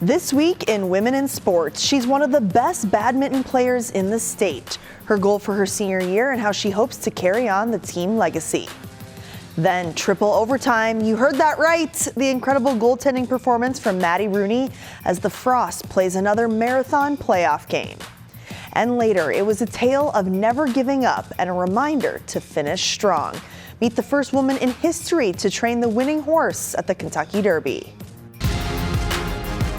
This week in Women in Sports, she's one of the best badminton players in the state. Her goal for her senior year and how she hopes to carry on the team legacy. Then triple overtime, you heard that right. The incredible goaltending performance from Maddie Rooney as the Frost plays another marathon playoff game. And later, it was a tale of never giving up and a reminder to finish strong. Meet the first woman in history to train the winning horse at the Kentucky Derby.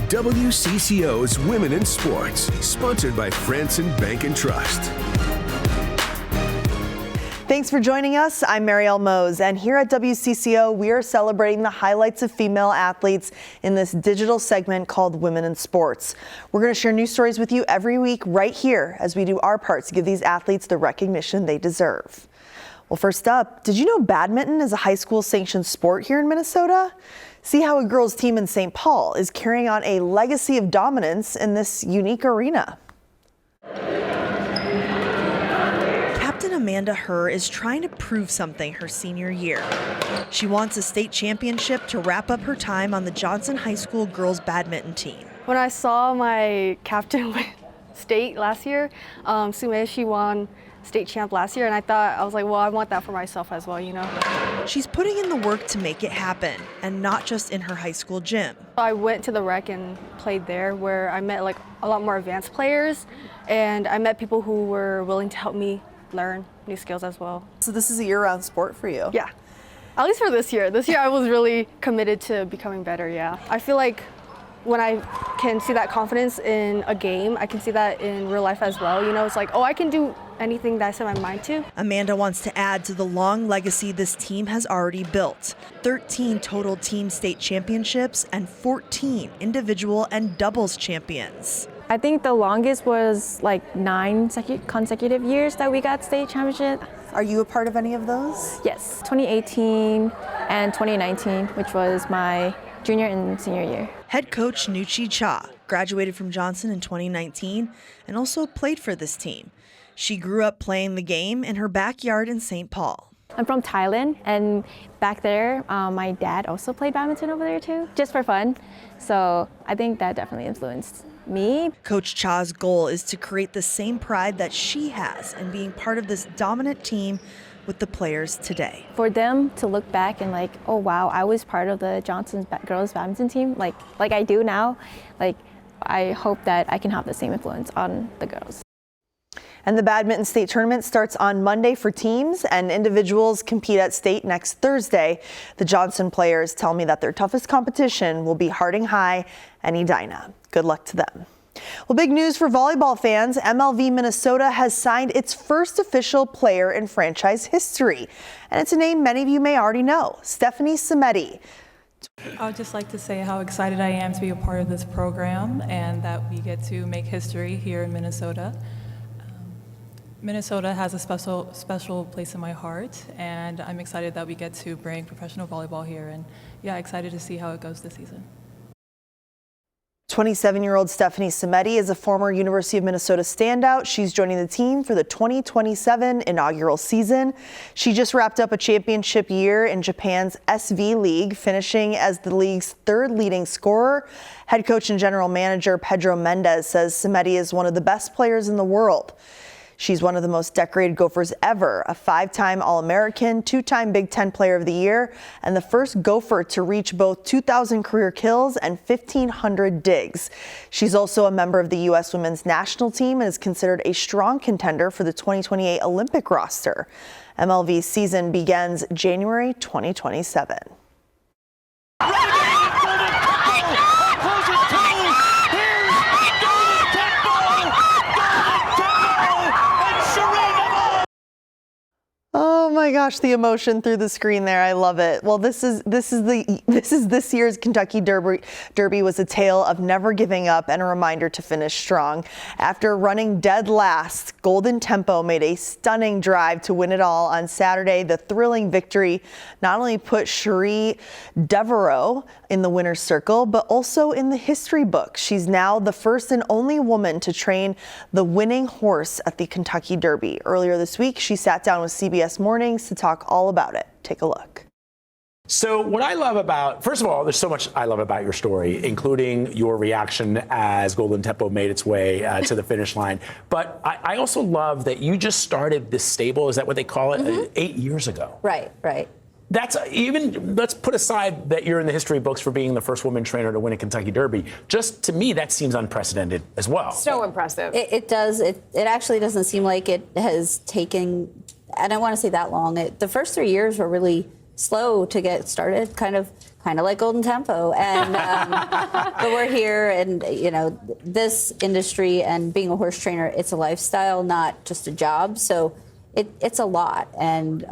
WCCO's Women in Sports, sponsored by Franson Bank and Trust. Thanks for joining us. I'm Marielle Mohs, and here at WCCO, we are celebrating the highlights of female athletes in this digital segment called Women in Sports. We're going to share news stories with you every week right here as we do our part to give these athletes the recognition they deserve. Well, first up, did you know badminton is a high school sanctioned sport here in Minnesota? See how a girls team in St. Paul is carrying on a legacy of dominance in this unique arena. Captain Amanda Herr is trying to prove something her senior year. She wants a state championship to wrap up her time on the Johnson High School girls badminton team. When I saw my captain win state last year, Sume, she won state champ last year, and I was like, well, I want that for myself as well, you know. She's putting in the work to make it happen, and not just in her high school gym. I went to the rec and played there, where I met like a lot more advanced players, and I met people who were willing to help me learn new skills as well. So this is a year-round sport for you? Yeah, at least for this year. This year I was really committed to becoming better, yeah. I feel like when I can see that confidence in a game, I can see that in real life as well. You know, it's like, oh, I can do anything that I set my mind to. Amanda wants to add to the long legacy this team has already built. 13 total team state championships and 14 individual and doubles champions. I think the longest was like 9 consecutive years that we got state championship. Are you a part of any of those? Yes, 2018 and 2019, which was my junior and senior year. Head coach Nuchi Cha graduated from Johnson in 2019 and also played for this team. She grew up playing the game in her backyard in St. Paul. I'm from Thailand, and back there, my dad also played badminton over there too, just for fun. So I think that definitely influenced me. Coach Cha's goal is to create the same pride that she has in being part of this dominant team with the players today. For them to look back and like, oh wow, I was part of the Johnson girls badminton team, like I do now. Like, I hope that I can have the same influence on the girls. And the badminton state tournament starts on Monday for teams, and individuals compete at state next Thursday. The Johnson players tell me that their toughest competition will be Harding High and Edina. Good luck to them. Well, big news for volleyball fans. MLV Minnesota has signed its first official player in franchise history. And it's a name many of you may already know, Stephanie Samedy. I would just like to say how excited I am to be a part of this program and that we get to make history here in Minnesota. Minnesota has a special place in my heart, and I'm excited that we get to bring professional volleyball here, and yeah, excited to see how it goes this season. 27-year-old Stephanie Samedy is a former University of Minnesota standout. She's joining the team for the 2027 inaugural season. She just wrapped up a championship year in Japan's SV League, finishing as the league's third leading scorer. Head coach and general manager Pedro Mendez says Samedy is one of the best players in the world. She's one of the most decorated Gophers ever, a 5-time All-American, 2-time Big Ten Player of the Year, and the first Gopher to reach both 2,000 career kills and 1,500 digs. She's also a member of the U.S. women's national team and is considered a strong contender for the 2028 Olympic roster. MLV's season begins January 2027. Oh my gosh, the emotion through the screen there. I love it. Well, this year's Kentucky Derby was a tale of never giving up and a reminder to finish strong. After running dead last, Golden Tempo made a stunning drive to win it all on Saturday. The thrilling victory not only put Cherie Devaux in the winner's circle, but also in the history books. She's now the first and only woman to train the winning horse at the Kentucky Derby. Earlier this week, she sat down with CBS Mornings to talk all about it. Take a look. So what I love about, first of all, there's so much I love about your story, including your reaction as Golden Tempo made its way to the finish line. But I also love that you just started this stable, is that what they call it, 8 years ago? Right. That's even, let's put aside that you're in the history books for being the first woman trainer to win a Kentucky Derby. Just to me, that seems unprecedented as well. So impressive. It does. It actually doesn't seem like it has taken, I don't want to say that long. The first 3 years were really slow to get started, kind of like Golden Tempo. And but we're here, and this industry and being a horse trainer, it's a lifestyle, not just a job. So it's a lot, and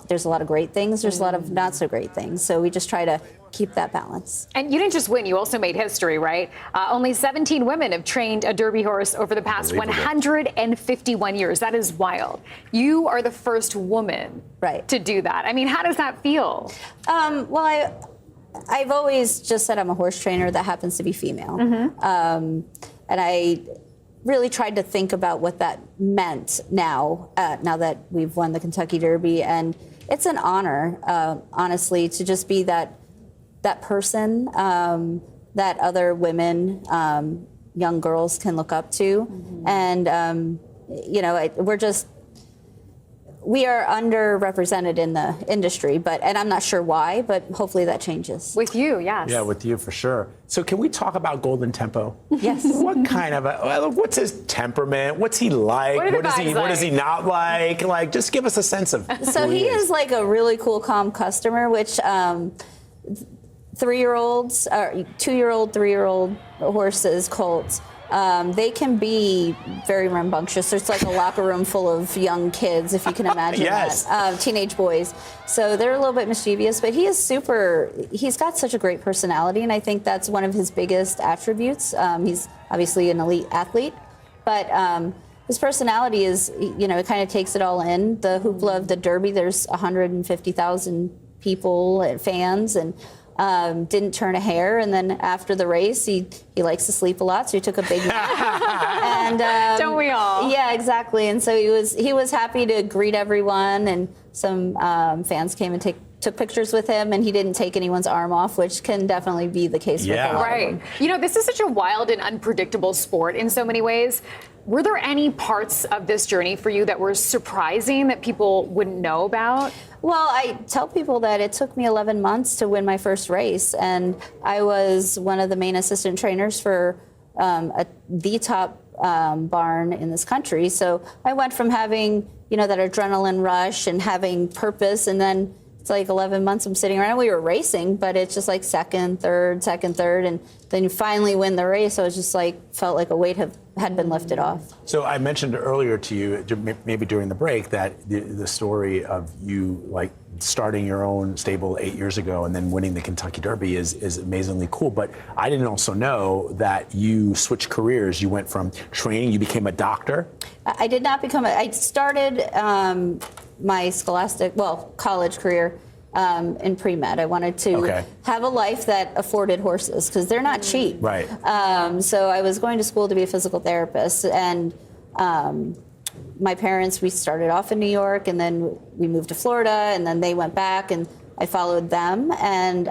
there's a lot of great things. There's a lot of not so great things. So we just try to keep that balance. And you didn't just win, you also made history, right? Only 17 women have trained a Derby horse over the past 151 years. That is wild. You are the first woman to do that. I mean, how does that feel? Well, I've always just said I'm a horse trainer that happens to be female. And I really tried to think about what that meant now that we've won the Kentucky Derby. And it's an honor, honestly, to just be that person that other women, young girls can look up to. And, we are underrepresented in the industry, and I'm not sure why, but hopefully that changes. With you, yes. Yeah, with you for sure. So can we talk about Golden Tempo? Yes. What kind of what's his temperament? What's he like? What is he not like? Like, just give us a sense of. So he is like a really cool, calm customer, which 3-year-olds, 2-year-old, 3-year-old horses, colts. They can be very rambunctious. There's like a locker room full of young kids, if you can imagine that. Teenage boys. So they're a little bit mischievous, but he's got such a great personality, and I think that's one of his biggest attributes. He's obviously an elite athlete, but his personality is, it kind of takes it all in. The hoopla of the Derby, there's 150,000 people, fans, and didn't turn a hair, and then after the race, he likes to sleep a lot, so he took a big nap. And don't we all? Yeah, exactly. And so he was happy to greet everyone, and some fans came and took pictures with him, and he didn't take anyone's arm off, which can definitely be the case with a lot of them. This is such a wild and unpredictable sport in so many ways. Were there any parts of this journey for you that were surprising that people wouldn't know about? Well, I tell people that it took me 11 months to win my first race, and I was one of the main assistant trainers for the top barn in this country. So I went from having, that adrenaline rush and having purpose, and then it's like 11 months I'm sitting around. We were racing, but it's just like second, third, and then you finally win the race. So it was just felt like a weight had been lifted off. So I mentioned earlier to you, maybe during the break, that the story of you starting your own stable 8 years ago and then winning the Kentucky Derby is amazingly cool. But I didn't also know that you switched careers. You went from training, you became a doctor. I did not become I started my college career in pre-med. I wanted to have a life that afforded horses, because they're not cheap. Right. So I was going to school to be a physical therapist, and my parents, we started off in New York, and then we moved to Florida, and then they went back, and I followed them. And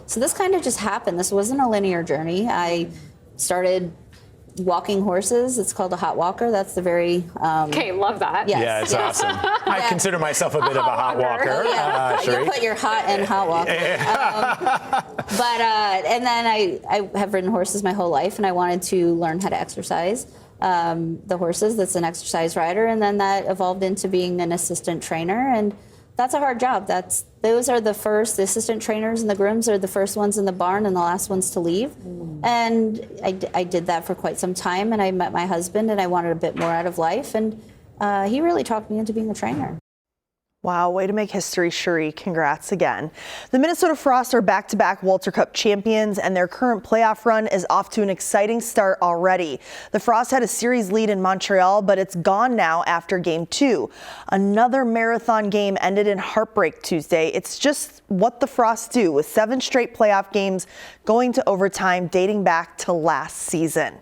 so this kind of just happened. This wasn't a linear journey. I started walking horses. It's called a hot walker. That's the very... love that. Yes. Yeah, it's awesome. I consider myself a bit of a hot walker. You put your hot in hot walker. And then I have ridden horses my whole life, and I wanted to learn how to exercise the horses. That's an exercise rider, and then that evolved into being an assistant trainer, and that's a hard job. Those are the assistant trainers and the grooms are the first ones in the barn and the last ones to leave. And I did that for quite some time, and I met my husband, and I wanted a bit more out of life, and he really talked me into being a trainer. Wow, way to make history, Cherie. Congrats again. The Minnesota Frost are back-to-back Walter Cup champions, and their current playoff run is off to an exciting start already. The Frost had a series lead in Montreal, but it's gone now after Game 2. Another marathon game ended in heartbreak Tuesday. It's just what the Frost do, with 7 straight playoff games going to overtime dating back to last season.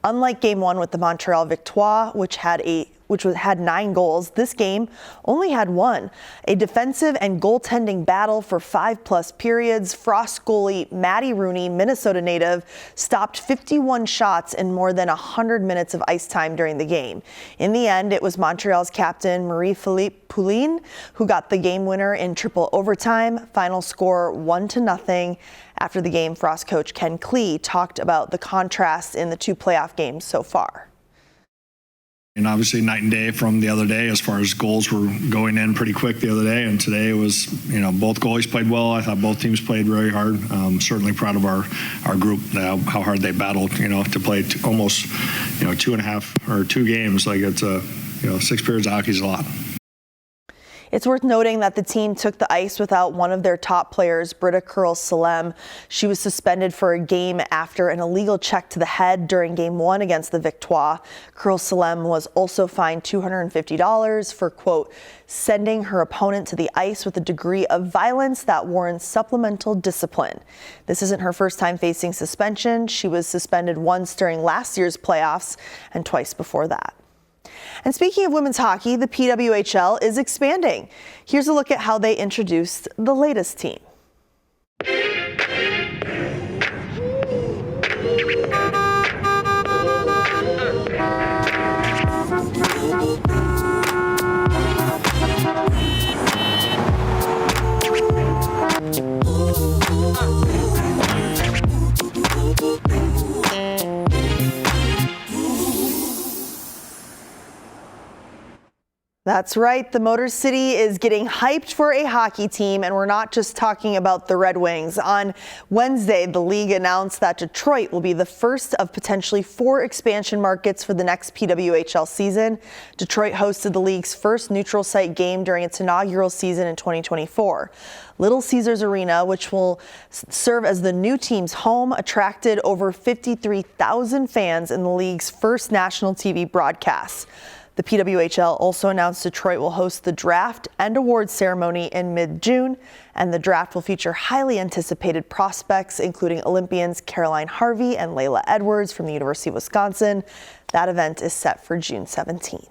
Unlike Game 1 with the Montreal Victoire, which had a had 9 goals, this game only had 1. A defensive and goaltending battle for 5+ periods. Frost goalie Maddie Rooney, Minnesota native, stopped 51 shots in more than 100 minutes of ice time during the game. In the end, it was Montreal's captain Marie-Philippe Poulin who got the game winner in triple overtime. Final score 1-0. After the game, Frost coach Ken Klee talked about the contrast in the 2 playoff games so far. And obviously night and day from the other day as far as goals were going in pretty quick the other day. And today it was, both goalies played well. I thought both teams played very hard. Certainly proud of our group, how hard they battled, to play almost, 2.5 or 2 games. Like it's 6 periods of hockey is a lot. It's worth noting that the team took the ice without one of their top players, Britta Curl-Salem. She was suspended for a game after an illegal check to the head during Game 1 against the Victoire. Curl-Salem was also fined $250 for, quote, sending her opponent to the ice with a degree of violence that warrants supplemental discipline. This isn't her first time facing suspension. She was suspended once during last year's playoffs and twice before that. And speaking of women's hockey, the PWHL is expanding. Here's a look at how they introduced the latest team. That's right. The Motor City is getting hyped for a hockey team, and we're not just talking about the Red Wings. On Wednesday, the league announced that Detroit will be the first of potentially 4 expansion markets for the next PWHL season. Detroit hosted the league's first neutral site game during its inaugural season in 2024. Little Caesars Arena, which will serve as the new team's home, attracted over 53,000 fans in the league's first national TV broadcast. The PWHL also announced Detroit will host the draft and awards ceremony in mid-June, and the draft will feature highly anticipated prospects, including Olympians Caroline Harvey and Layla Edwards from the University of Wisconsin. That event is set for June 17th.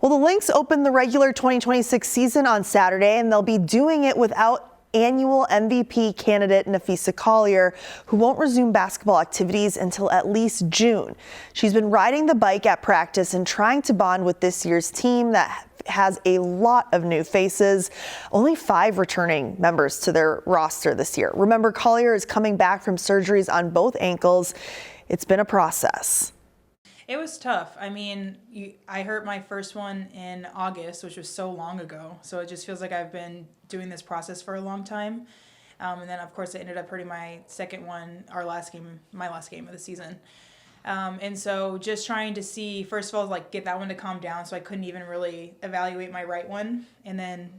Well, the Lynx opened the regular 2026 season on Saturday, and they'll be doing it without annual MVP candidate Napheesa Collier, who won't resume basketball activities until at least June. She's been riding the bike at practice and trying to bond with this year's team that has a lot of new faces. Only 5 returning members to their roster this year. Remember, Collier is coming back from surgeries on both ankles. It's been a process. It was tough. I mean, I hurt my first one in August, which was so long ago. So it just feels like I've been doing this process for a long time. And then, of course, I ended up hurting my second one, my last game of the season. And so just trying to see, first of all, like get that one to calm down. So I couldn't even really evaluate my right one. And then,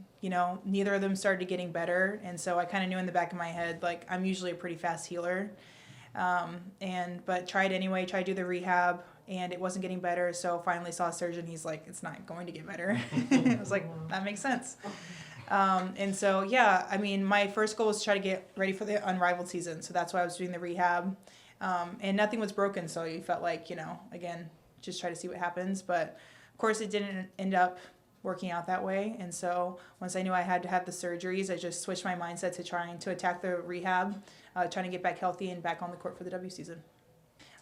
neither of them started getting better. And so I kind of knew in the back of my head, like I'm usually a pretty fast healer. But tried anyway, tried to do the rehab. And it wasn't getting better, so finally saw a surgeon. He's like, it's not going to get better. I was like, that makes sense. And so, yeah, I mean, my first goal was to try to get ready for the unrivaled season. So that's why I was doing the rehab. And nothing was broken, so you felt like, again, just try to see what happens. But, of course, it didn't end up working out that way. And so once I knew I had to have the surgeries, I just switched my mindset to trying to attack the rehab, trying to get back healthy and back on the court for the W season.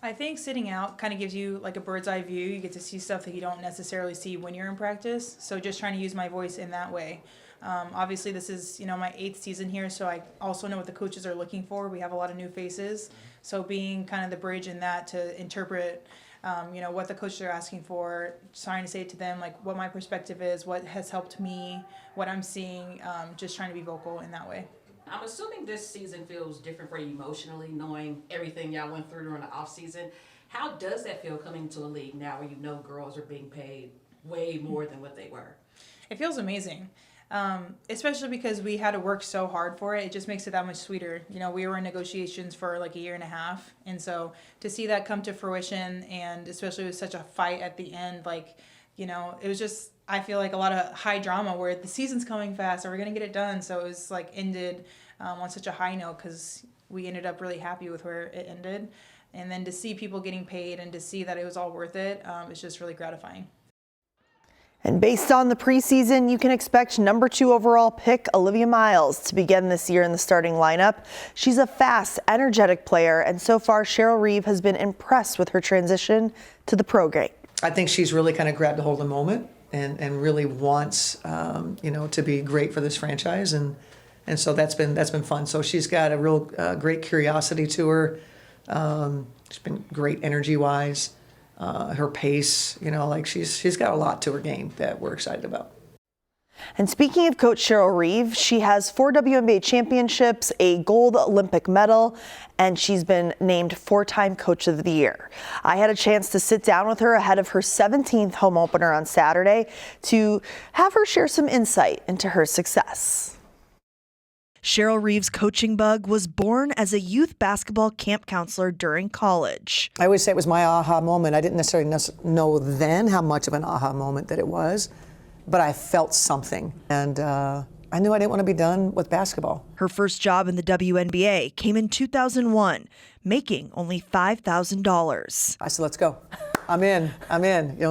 I think sitting out kind of gives you like a bird's eye view. You get to see stuff that you don't necessarily see when you're in practice. So just trying to use my voice in that way. Obviously, this is my 8th season here, so I also know what the coaches are looking for. We have a lot of new faces, so being kind of the bridge in that to interpret, what the coaches are asking for, trying to say to them like what my perspective is, what has helped me, what I'm seeing. Just trying to be vocal in that way. I'm assuming this season feels different for you emotionally, knowing everything y'all went through during the off season. How does that feel coming to a league now where girls are being paid way more than what they were? It feels amazing, especially because we had to work so hard for it. It just makes it that much sweeter. We were in negotiations for like a year and a half, and so to see that come to fruition, and especially with such a fight at the end, it was just, I feel like a lot of high drama where the season's coming fast, are we going to get it done? So it was like ended on such a high note because we ended up really happy with where it ended. And then to see people getting paid and to see that it was all worth it, it's just really gratifying. And based on the preseason, you can expect number 2 overall pick Olivia Miles to begin this year in the starting lineup. She's a fast, energetic player, and so far Cheryl Reeve has been impressed with her transition to the pro game. I think she's really kind of grabbed a hold of the moment and really wants, to be great for this franchise, and so that's been fun. So she's got a real great curiosity to her. She's been great energy-wise. Her pace, she's got a lot to her game that we're excited about. And speaking of Coach Cheryl Reeve, she has 4 WNBA championships, a gold Olympic medal, and she's been named 4-time Coach of the Year. I had a chance to sit down with her ahead of her 17th home opener on Saturday to have her share some insight into her success. Cheryl Reeve's coaching bug was born as a youth basketball camp counselor during college. I always say it was my aha moment. I didn't necessarily know then how much of an aha moment that it was, but I felt something. And I knew I didn't want to be done with basketball. Her first job in the WNBA came in 2001, making only $5,000. I said, let's go. I'm in.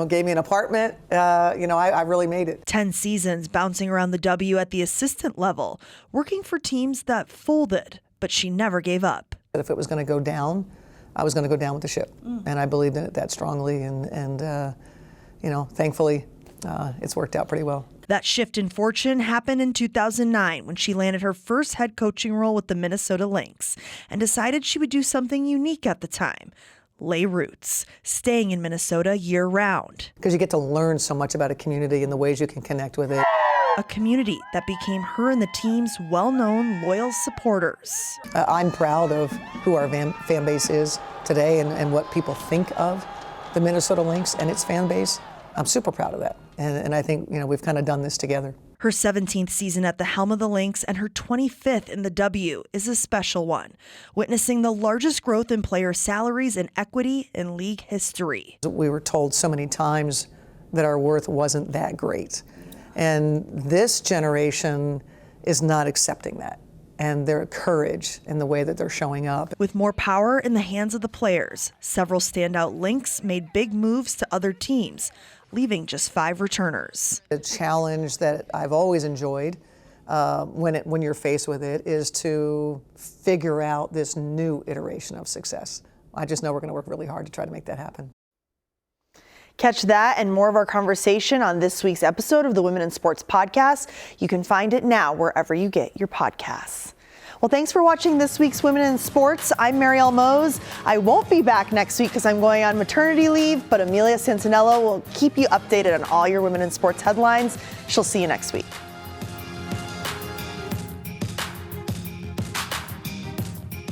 Gave me an apartment. I really made it. 10 seasons bouncing around the W at the assistant level, working for teams that folded, but she never gave up. If it was going to go down, I was going to go down with the ship. And I believed in it that strongly. And thankfully, it's worked out pretty well. That shift in fortune happened in 2009 when she landed her first head coaching role with the Minnesota Lynx and decided she would do something unique at the time. Lay roots, staying in Minnesota year-round. Because you get to learn so much about a community and the ways you can connect with it. A community that became her and the team's well-known, loyal supporters. I'm proud of who our fan base is today and what people think of the Minnesota Lynx and its fan base. I'm super proud of that. And I think, we've kind of done this together. Her 17th season at the helm of the Lynx and her 25th in the W is a special one, witnessing the largest growth in player salaries and equity in league history. We were told so many times that our worth wasn't that great. And this generation is not accepting that. And their courage in the way that they're showing up. With more power in the hands of the players, several standout Lynx made big moves to other teams, leaving just 5 returners. The challenge that I've always enjoyed when you're faced with it is to figure out this new iteration of success. I just know we're going to work really hard to try to make that happen. Catch that and more of our conversation on this week's episode of the Women in Sports podcast. You can find it now wherever you get your podcasts. Well, thanks for watching this week's Women in Sports. I'm Marielle Mohs. I won't be back next week because I'm going on maternity leave, but Amelia Santinello will keep you updated on all your Women in Sports headlines. She'll see you next week.